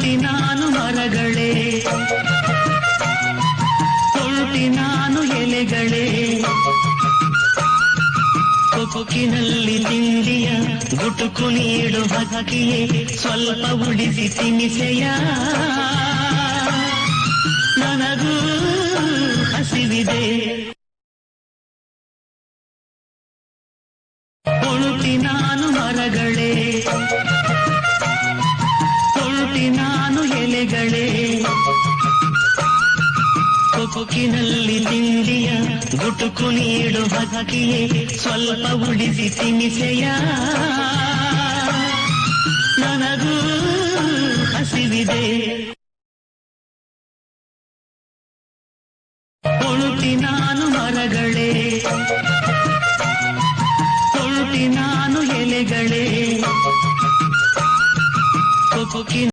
ಹೊರಟಿ ನಾನು ಮರಗಳೇ, ಹೊರಟಿ ನಾನು ಎಲೆಗಳೇ, ಕೊಕ್ಕಿನಲ್ಲಿ ತಿಂಡಿಯ ಗುಟುಕು ನೀಡು ಹಕ್ಕಿಯೇ, ಸ್ವಲ್ಪ ಉಳಿಸಿ ತಿನಿಸೆಯ, ನನಗೂ ಹಸಿವಿದೆ. ಹೊರಟಿ ನಾನು ಮರಗಳೇ, ಹೊರಟಿ ನಾನು ಎಲೆಗಳೇ, ಕೊಕ್ಕಿನಲ್ಲಿ ತಿಂಡಿಯ ಗುಟುಕು ನೀಡು ಹಕ್ಕಿಯೇ, ಸ್ವಲ್ಪ ಉಳಿಸಿ ತಿನಿಸೆಯ, ನನಗೂ ಹಸಿವಿದೆ. ಹೊರಟಿ ನಾನು ಮರಗಳೇ, ಹೊರಟಿ ನಾನು ಎಲೆಗಳೇ, ಕೊಕ್ಕಿ